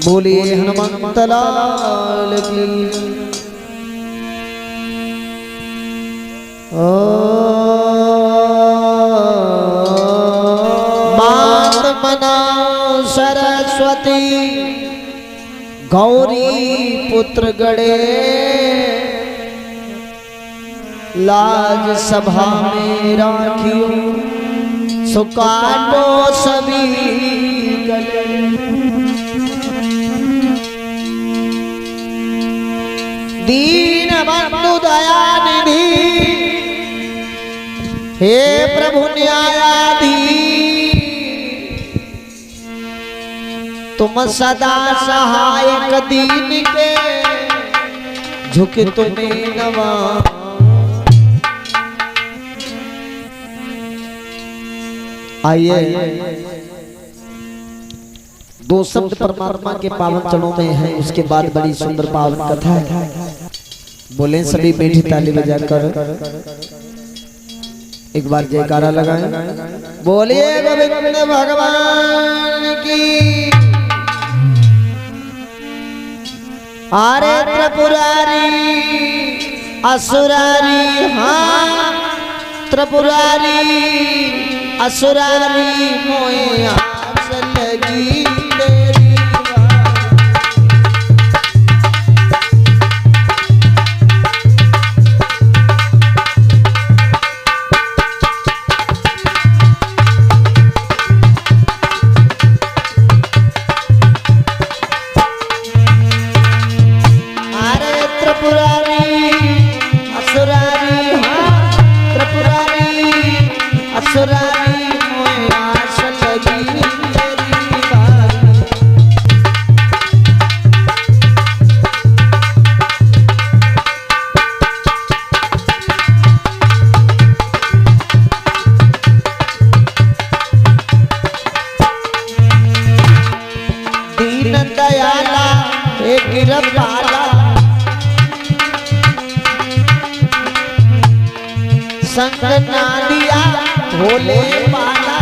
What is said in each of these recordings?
बोलिए हनुमंत लाल की। मात मना सरस्वती गौरी पुत्र गणे लाज सभा में राखियो सुकाटो सभी गले। दीन बंधु दयानिधि हे प्रभु न्यायाधीश तुम सदा सहायक दीन के झुके तुम्हें नवा। आइए दो शब्द परमात्मा के पावन चरणों में है, उसके बाद बड़ी सुंदर पावन कथा है। बोले सभी मीठी ताली बजाकर एक बार जयकारा लगाएं। बोलिए गोविंद भगवान की। आरे त्रिपुरारी असुरारी हाँ त्रिपुरारी असुरारी मोए आस लगी तेरी। अरे त्रिपुरारी असुरारी हाँ त्रिपुरारी असुरारी दयाला हे गिरपाला संग ना दिया भोले पाला।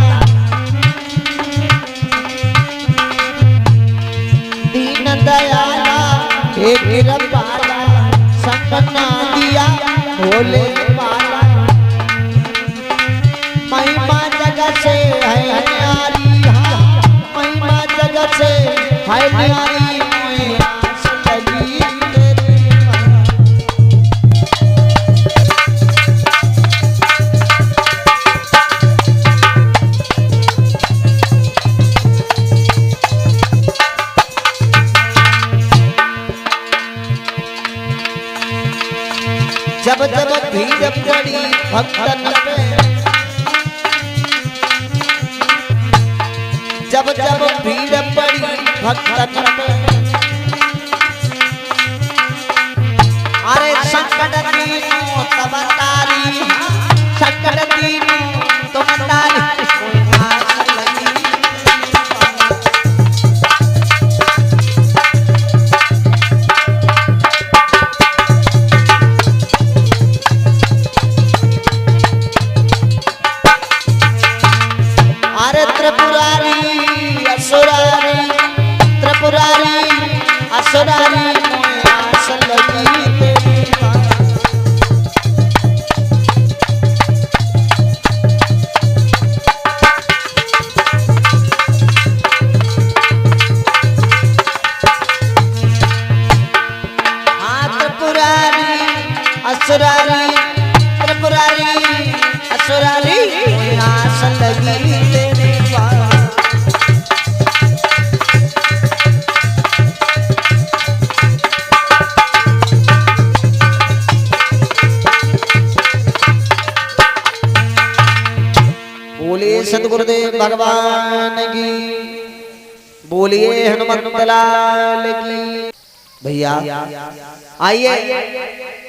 दीन दयाला हे गिरपाला संग ना दिया भोले पाला। महिमा जगत से है न्यारी हाँ महिमा जगत से है न्यारी मोए आस लगी तेरी। जब जब भीड़ पड़ी भक्तन पे जब जब भीड़ पड़ी भक्तन पे अरे संकट दीनों तब तारी संकट दीनों तुम तारी आस लगी। अरे त्रिपुरारी असुरारी त्रिपुरारी असुरारी मोए आस लगी तेरी। हाँ त्रिपुरारी असुरारी त्रिपुरारी असुरारी मोए आस लगी तेरी। बोलिए सतगुरुदेव भगवान की। बोलिए हनुमंत लाल की। भैया आइए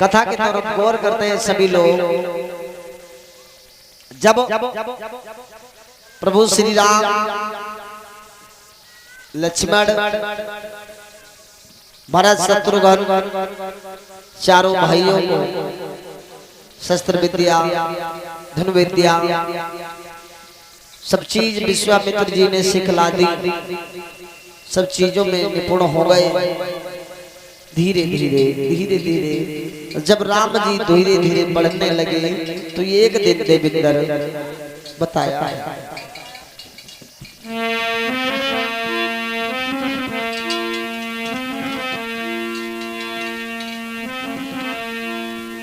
कथा की तरफ गौर करते हैं सभी लोग। जब प्रभु श्री राम लक्ष्मण भरत शत्रुघ्न चारों भाइयों को शस्त्र विद्या धनु विद्या सब चीज विश्वामित्र जी ने सिखला दी। सब चीजों में निपुण हो गए। धीरे धीरे धीरे धीरे जब राम जी धीरे धीरे बढ़ने लगे तो एक दिन देवेंद्र बताया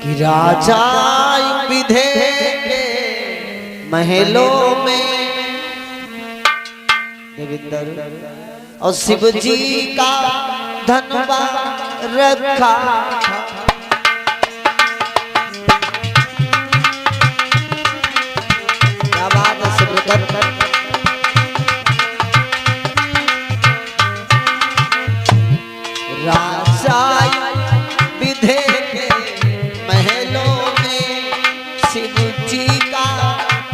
कि राजा विधे के महलों में देवेंद्र और शिव जी का धनवा रखा क्या बात है सुब्रत। राजा विधे के महलों में शिव जी का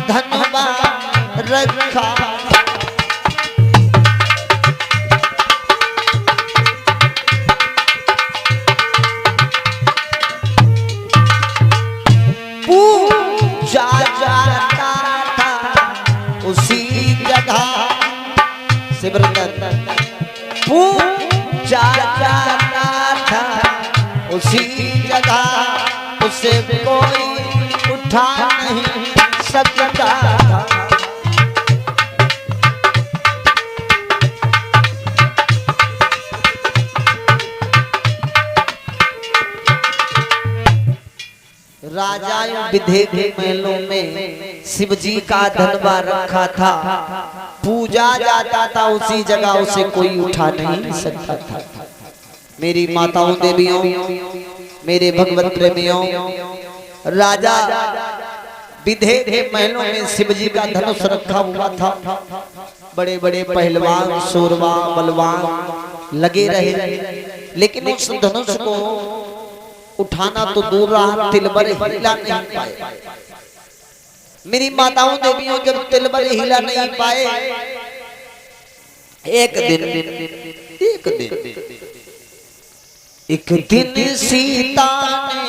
धनवा रखा पूजा जाता था उसी जगह उसे कोई उठा नहीं सकता था। राजा विधे के महलों में शिव जी का धनवा रखा था, पूजा जाता था उसी जगह उसे कोई उठा नहीं सकता था। मेरी माताओं देवियों, मेरे भगवत प्रेमियों, राजा विधे के महलों में शिव जी का धनुष रखा हुआ था। बड़े बड़े पहलवान शूरवा बलवान लगे रहे, लेकिन उस धनुष को उठाना तो दूर रहा, तिलबर हिला नहीं पाए। मेरी माताओं देवियों, जब तिलबर हिला नहीं पाए, एक दिन सीता ने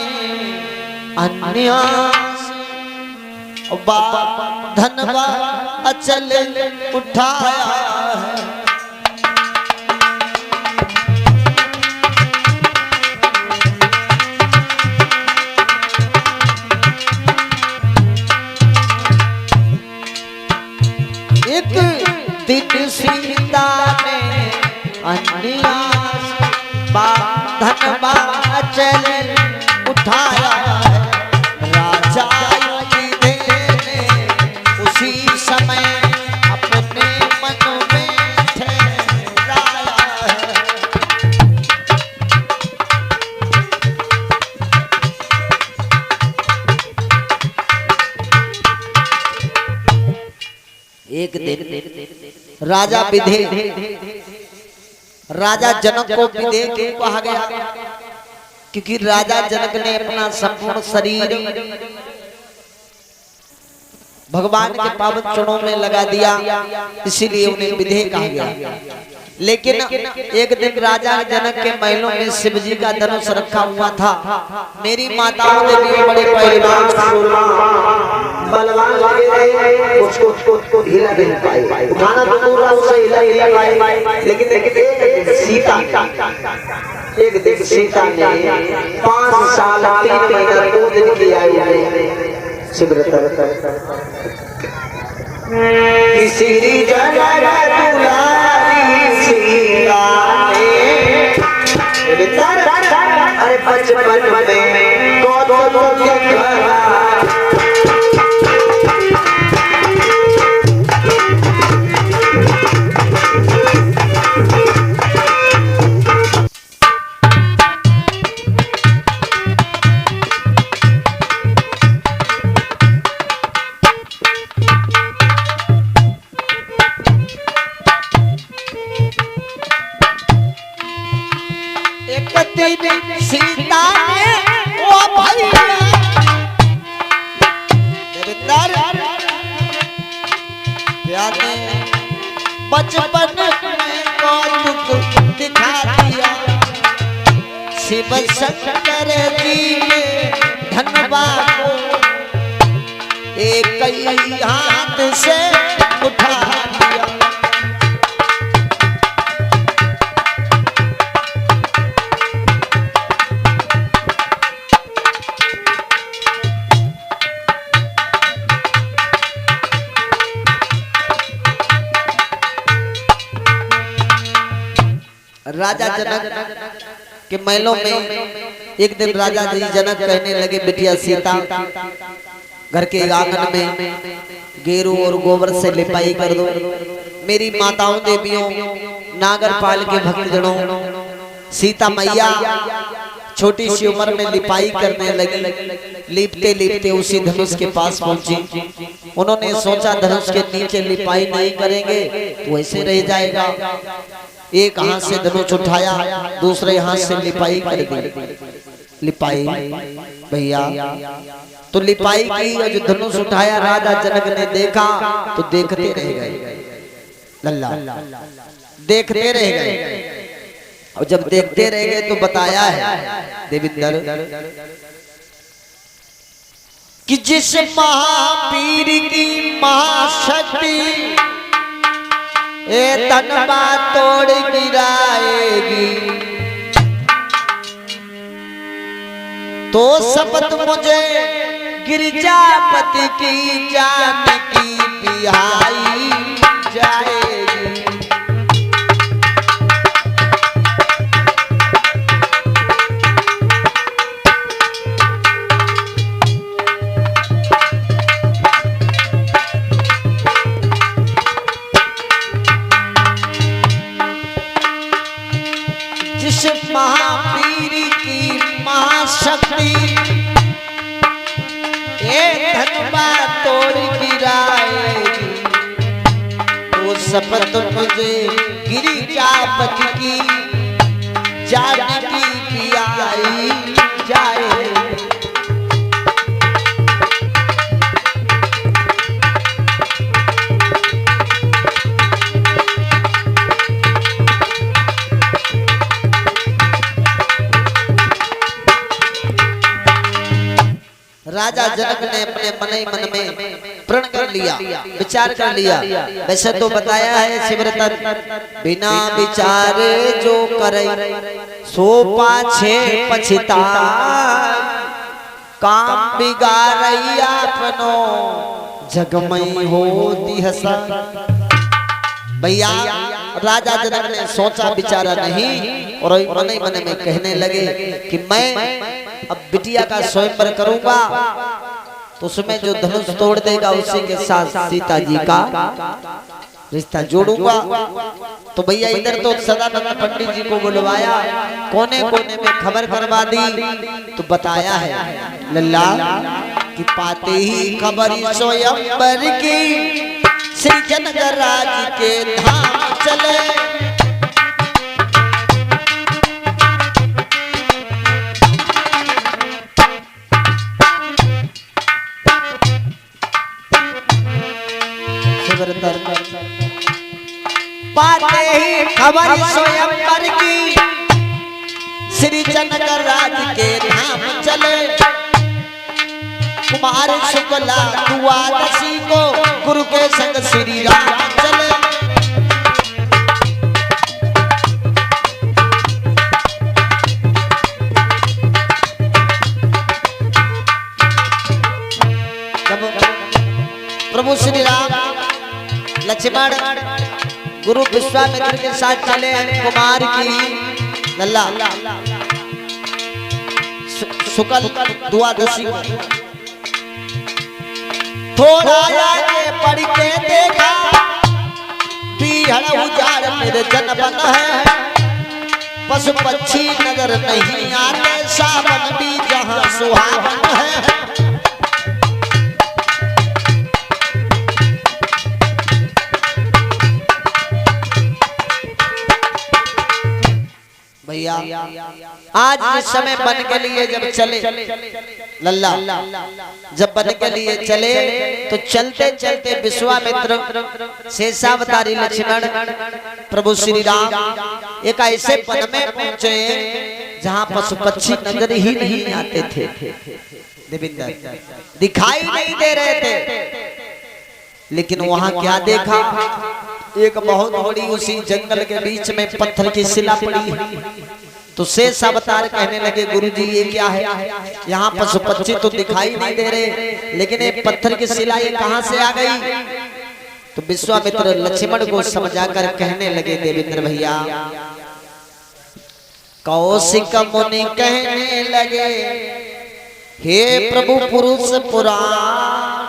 अन्यास धनवा अचल उठाया है। दिन सीता ने अन्यास धनवा अचल उठाया है। राजा विधे ने उसी समय अपने मन में ठहराया है। एक दिन राजा विधे, राजा जनक को विधे क्यों कहा गया? क्योंकि राजा जनक ने अपना संपूर्ण शरीर भगवान के पावन चरणों में लगा दिया, इसीलिए उन्हें विधे कहा गया। लेकिन एक दिन राजा जनक के महलों में शिव जी का धनुष रखा हुआ था। मेरी माताओं ने भी बड़े पहलवान बलवान लगे रहे, उसको हिला नहीं पाए, उठाना तो दूर रहा, उसे हिला पाए। लेकिन एक दिन सीता ने 5 साल 3 महीना 2 दिन की आयु में किसी जगह दुलारी सीता ने, अरे बचपन में तो सीता ने ओ भैया बचपन में कौतुक दिखा दिया। शिव शंकर जी ने धनवा को एक ही हाथ से उठा दिया। राजा जनक के महलों में एक दिन राजा जी जनक कहने लगे, बिटिया सीता घर के आंगन में गेरू और गोबर से लिपाई कर दो। मेरी माताओं देवियों नागरपाल के भक्तजनों, सीता मैया छोटी सी उम्र में लिपाई करने लगी। लिपते लिपते उसी धनुष के पास पहुंची। उन्होंने सोचा धनुष के नीचे लिपाई नहीं करेंगे तो ऐसे रह जाएगा। एक हाथ से धनुष उठाया, दूसरे हाथ से लिपाई कर दी। लिपाई भैया तो लिपाई की और जो धनुष उठाया राजा जनक ने देखा तो देखते रह गए। लल्ला देखते रह गए। और जब देखते रह गए तो बताया है देविंदर कि जिस महापीर की महाशक्ति ए तनवा तोड़ गिराएगी, तो शपथ मुझे गिरिजापति की जान की बिहाई जाएगी। जिस महावीर की महाशक्ति धनवा तोड़ गिराएगी, तो शपथ मुझे गिरिजापति की जान की पियाई जाएगी। राजा जनक ने अपने मन ही मन में प्रण कर लिया, विचार कर लिया। वैसे तो बताया है शिवरतन बिना विचारे जो करे सो पाछे पछता, काम बिगाड़ई अपनो जगमई होती हसा। भैया राजा जनक ने सोचा विचारा नहीं और मन ही मन में कहने लगे कि मैं अब बिटिया का स्वयंवर करूंगा तो उसमें जो धनुष तोड़ देगा उसी के साथ सीता जी का रिश्ता जोड़ूंगा। तो भैया इधर तो सदानंद पंडित जी को बुलवाया, कोने कोने में खबर करवा दी। तो बताया है लल्ला कि पाते ही खबर स्वयंवर की श्री जनकराज के धाम चले। पाते ही खबर स्वयंवर की श्री जनकराज के धाम चले। कुमार शुक्ला द्वादशी को गुरु के संग श्री राम चले। प्रभु श्री राम लक्ष्मण गुरु विश्वामित्र के साथ चले हैं कुमार की लल्ला शुक्ल द्वादशी। थोड़ा आगे बढ़ के देखा बीहड़ उजाड़ मेरे जनपन है, पशु पक्षी नजर नहीं आते, सावन भी जहां सुहावन है। भैया आज इस समय बन के लिए जब चले लल्ला, जब बन के लिए चले तो चलते चलते विश्वामित्र शेषावतारी लक्ष्मण प्रभु श्री राम एक ऐसे पन में पहुंचे जहां पशु पक्षी नजर ही नहीं आते थे, देविंदर दिखाई नहीं दे रहे थे। लेकिन वहां क्या देखा, एक बहुत बड़ी उसी जंगल के बीच में पत्थर की शिला पड़ी है। तो शेष अवतार कहने लगे गुरुजी ये क्या है, यहाँ पशु पक्षी तो दिखाई नहीं दे रहे, लेकिन ये पत्थर की शिला ये कहाँ से आ गई। तो विश्वामित्र लक्ष्मण को समझाकर कहने लगे देवेंद्र भैया कौशिक मुनि कहने लगे, हे प्रभु पुरुष पुराण,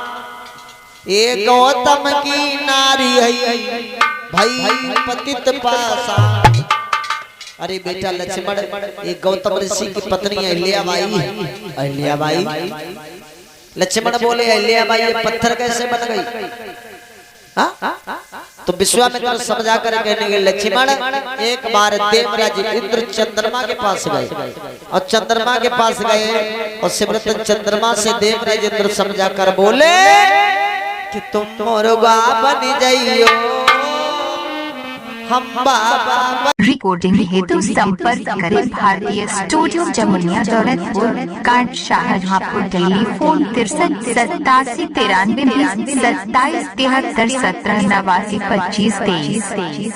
ये गौतम की नारी है भाई पतित पाषाण। अरे बेटा लक्ष्मण, ये गौतम ऋषि की पत्नी अहिल्याबाई है। अहिल्याबाई, लक्ष्मण बोले अहिल्याबाई ये पत्थर कैसे बन गई? तो विश्वामित्र समझा कर कहने लगे, लक्ष्मण एक बार देवराज इंद्र चंद्रमा के पास गए और चंद्रमा के पास गए और सिमरत चंद्रमा से देवराज इंद्र समझा कर बोले कि तुम मुर्गा बन जाइयो, हम बाबा। रिकॉर्डिंग हेतु संपर्क करें भारतीय स्टूडियो जमुनिया दौलतपुर कांट शाहजहांपुर दिल्ली। फोन 63 87 93 27 73 17 89 25 23।